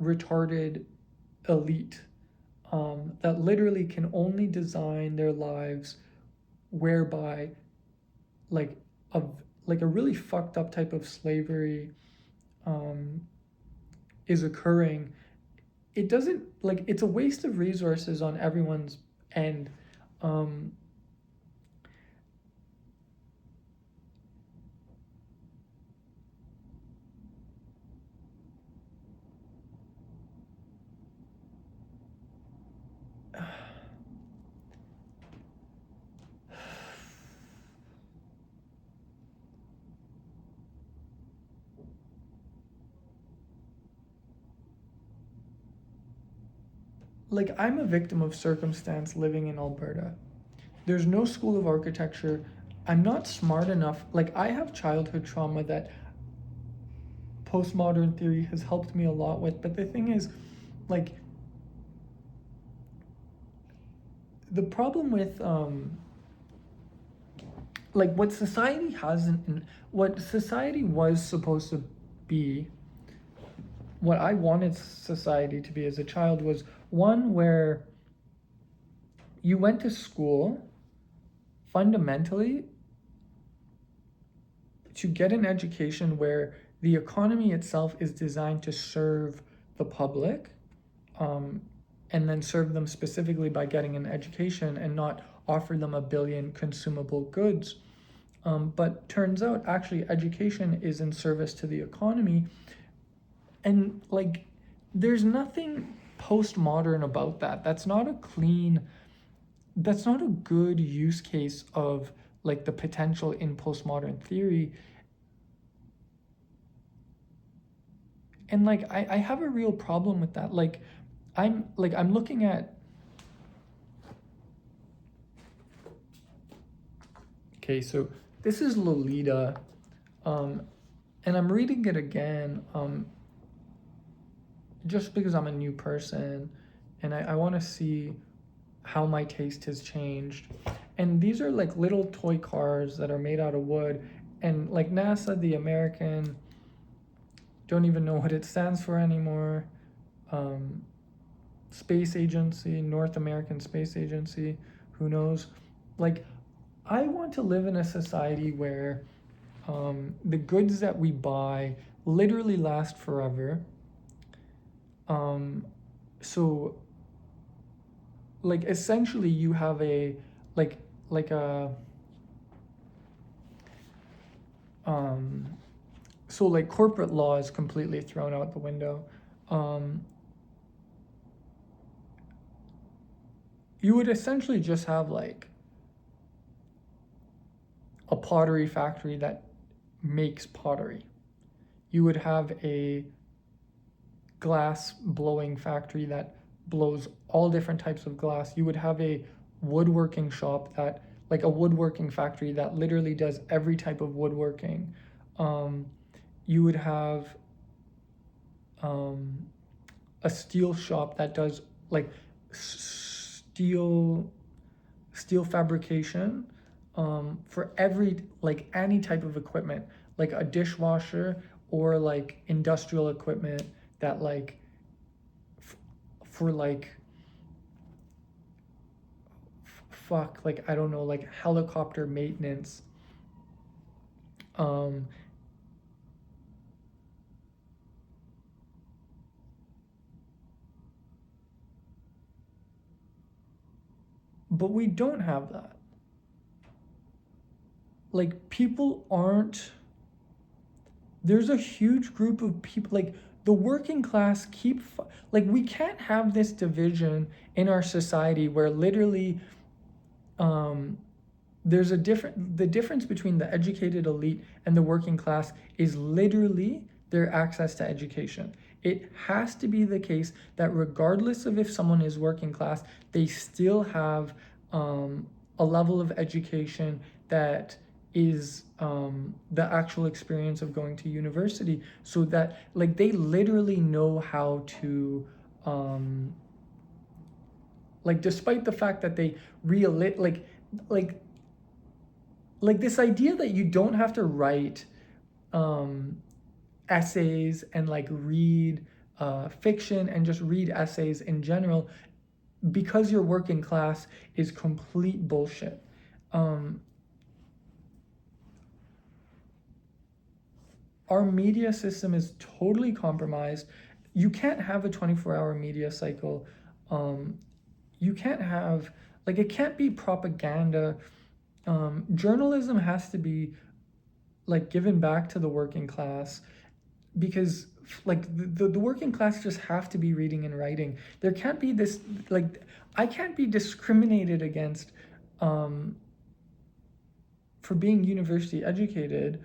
retarded elite that literally can only design their lives whereby like a like a really fucked up type of slavery um, is occurring. It doesn't like it's a waste of resources on everyone's end. Um, like I'm a victim of circumstance living in Alberta. There's no school of architecture. I'm not smart enough. Like I have childhood trauma that postmodern theory has helped me a lot with. But the thing is, like, the problem with like what society hasn't, what society was supposed to be, what I wanted society to be as a child was one where you went to school fundamentally to get an education where the economy itself is designed to serve the public, um, and then serve them specifically by getting an education and not offer them a billion consumable goods. But turns out actually education is in service to the economy. And like, there's nothing postmodern about that. That's not a good use case of like the potential in postmodern theory. And like I have a real problem with that. I'm looking at, okay, so this is Lolita, and I'm reading it again, just because I'm a new person and I want to see how my taste has changed. And these are like little toy cars that are made out of wood, and like NASA, the American, don't even know what it stands for anymore. Space Agency, North American Space Agency, who knows? Like, I want to live in a society where the goods that we buy literally last forever. Um, so, like, essentially, you have a like like a um, so like corporate law is completely thrown out the window. Um, you would essentially just have like a pottery factory that makes pottery. You would have a glass blowing factory that blows all different types of glass. You would have a woodworking shop that, like a woodworking factory that literally does every type of woodworking. Um, you would have um, a steel shop that does like steel fabrication, for every like any type of equipment, like a dishwasher or like industrial equipment that like for like fuck, like I don't know, like helicopter maintenance. Um, but we don't have that. Like people aren't, there's a huge group of people, like the working class like we can't have this division in our society where literally um there's the difference between the educated elite and the working class is literally their access to education. It has to be the case that regardless of if someone is working class, they still have a level of education that is the actual experience of going to university, so that like they literally know how to like despite the fact that they real like like this idea that you don't have to write um, essays and like read fiction and just read essays in general because you're working class is complete bullshit. Um, our media system is totally compromised. You can't have a 24-hour media cycle. Um, you can't have, like, it can't be propaganda. Journalism has to be, like, given back to the working class because, like, the working class just have to be reading and writing. There can't be this, like, I can't be discriminated against um, for being university educated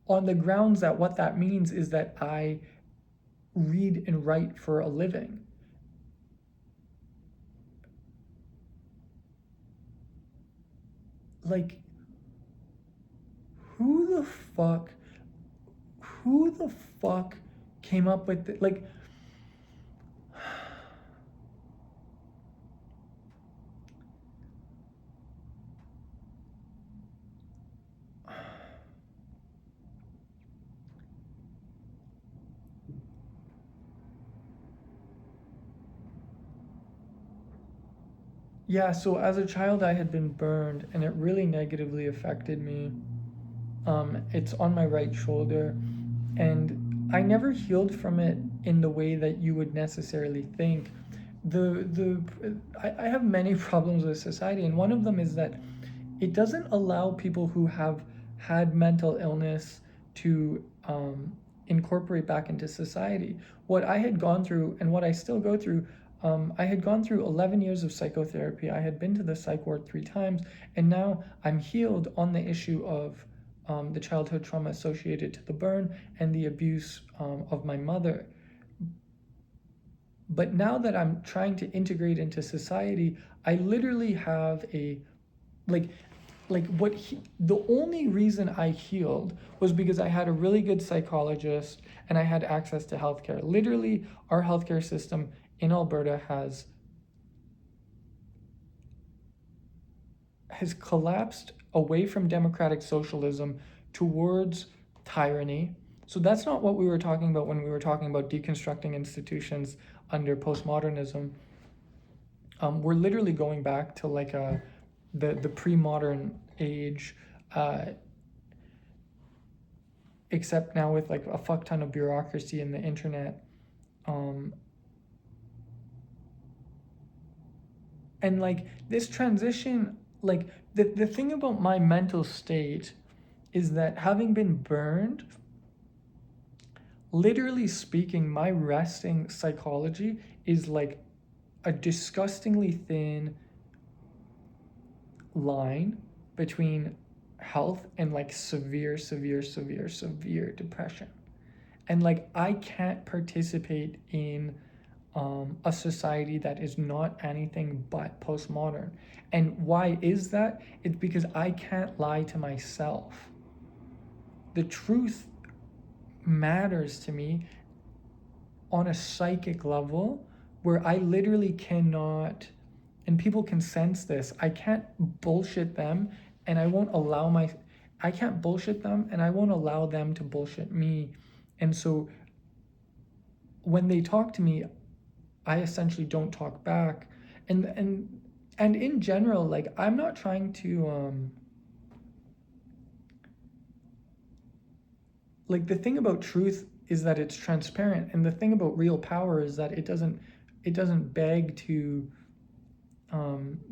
on the grounds that what that means is that I read and write for a living. Like, who the fuck, who the fuck came up with it? Like, yeah, so as a child, I had been burned and it really negatively affected me. It's on my right shoulder, and I never healed from it in the way that you would necessarily think. I have many problems with society, and one of them is that it doesn't allow people who have had mental illness to incorporate back into society. What I had gone through and what I still go through, I had gone through 11 years of psychotherapy. I had been to the psych ward 3 times, and now I'm healed on the issue of the childhood trauma associated to the burn and the abuse of my mother. But now that I'm trying to integrate into society, I literally have a like the only reason I healed was because I had a really good psychologist and I had access to healthcare. Literally, our healthcare system in Alberta has collapsed away from democratic socialism towards tyranny. So that's not what we were talking about when we were talking about deconstructing institutions under postmodernism. We're literally going back to like the pre-modern age, except now with like a fuck ton of bureaucracy and the internet. And like this transition, like the thing about my mental state is that having been burned, literally speaking, my resting psychology is like a disgustingly thin line between health and like severe depression. And like I can't participate in a society that is not anything but postmodern. And why is that? It's because I can't lie to myself. The truth matters to me on a psychic level where I literally cannot, and people can sense this, I can't bullshit them and I can't bullshit them and I won't allow them to bullshit me. And so when they talk to me, I essentially don't talk back. And in general, like I'm not trying to like the thing about truth is that it's transparent, and the thing about real power is that it doesn't beg to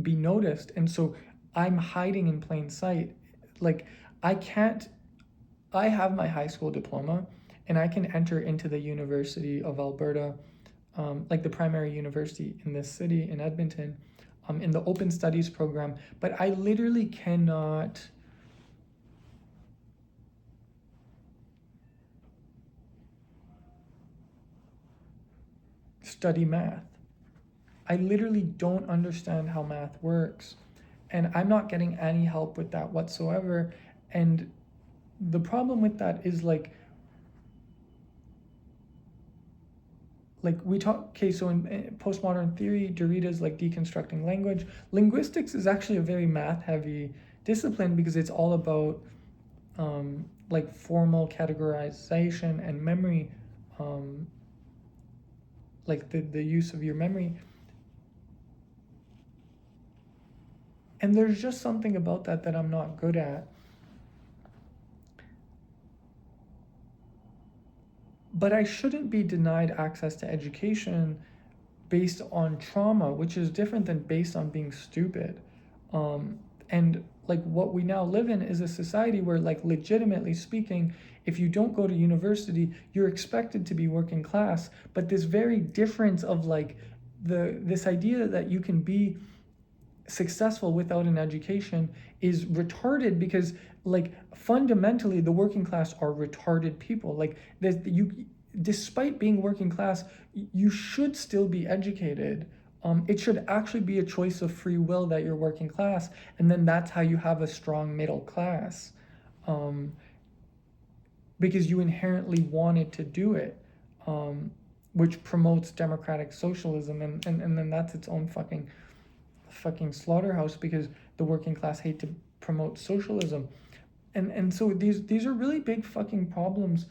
be noticed. And so I'm hiding in plain sight. Like I have my high school diploma and I can enter into the University of Alberta, like the primary university in this city in Edmonton, in the open studies program, but I literally cannot study math. I literally don't understand how math works, and I'm not getting any help with that whatsoever. And the problem with that is like we talk, okay, so in postmodern theory, Derrida's like deconstructing language. Linguistics is actually a very math heavy discipline because it's all about like formal categorization and memory um, like the use of your memory. And there's just something about that I'm not good at. But I shouldn't be denied access to education based on trauma, which is different than based on being stupid. And like what we now live in is a society where, like, legitimately speaking, if you don't go to university, you're expected to be working class. But this very difference of like this idea that you can be successful without an education is retarded, because like fundamentally the working class are retarded people. Like you, despite being working class, you should still be educated. It should actually be a choice of free will that you're working class, and then that's how you have a strong middle class, um, because you inherently wanted to do it, which promotes democratic socialism, and then that's its own fucking slaughterhouse, because the working class hate to promote socialism. And so these are really big fucking problems.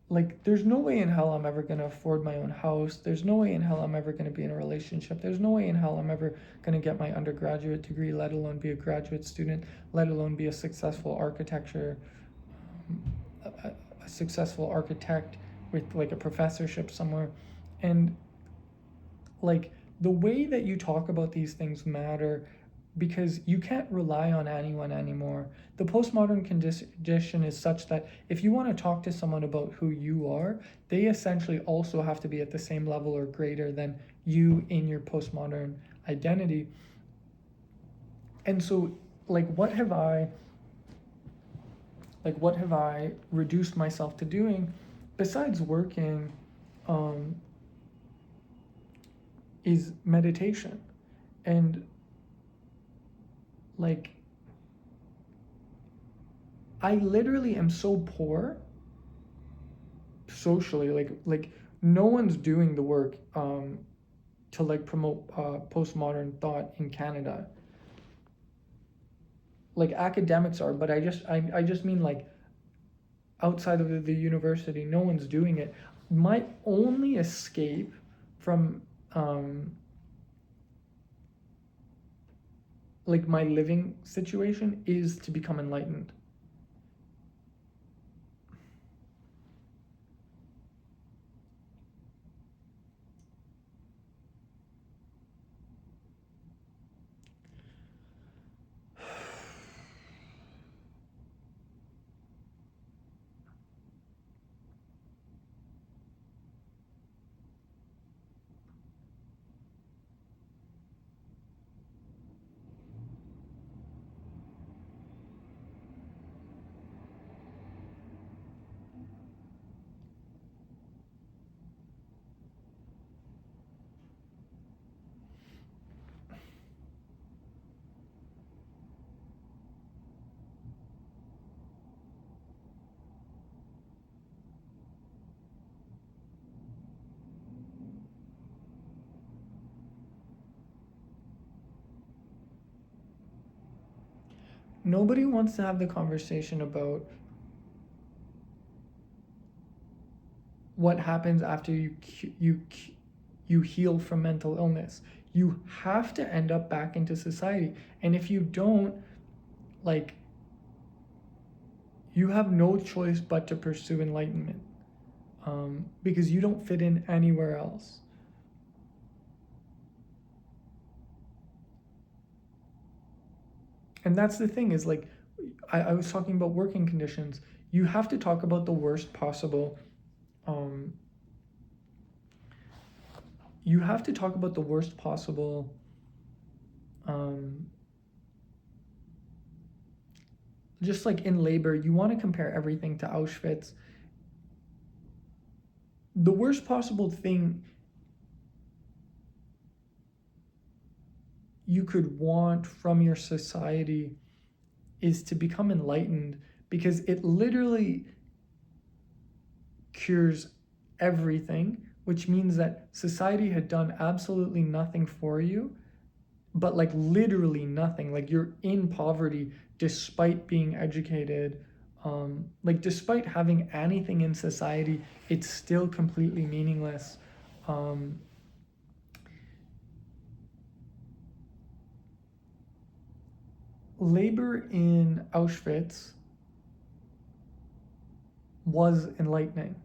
Like, there's no way in hell I'm ever gonna afford my own house. There's no way in hell I'm ever gonna be in a relationship. There's no way in hell I'm ever gonna get my undergraduate degree, let alone be a graduate student, let alone be a successful architecture, a successful architect with like a professorship somewhere. And like the way that you talk about these things matter, because you can't rely on anyone anymore. The postmodern condition is such that if you want to talk to someone about who you are, they essentially also have to be at the same level or greater than you in your postmodern identity. And so like what have I reduced myself to doing besides working, um, is meditation. And like I literally am so poor socially, like no one's doing the work to like promote postmodern thought in Canada. Like academics are, but I just mean like outside of the university, no one's doing it. My only escape from like my living situation is to become enlightened. Nobody wants to have the conversation about what happens after you heal from mental illness. You have to end up back into society, and if you don't, like, you have no choice but to pursue enlightenment, because you don't fit in anywhere else. And that's the thing, is like I was talking about working conditions. You have to talk about the worst possible, um, you have to talk about the worst possible, um, just like in labor, you want to compare everything to Auschwitz. The worst possible thing you could want from your society is to become enlightened, because it literally cures everything, which means that society had done absolutely nothing for you, but like literally nothing. Like you're in poverty despite being educated, Like, despite having anything in society, it's still completely meaningless. Um, Labor in Auschwitz was enlightening.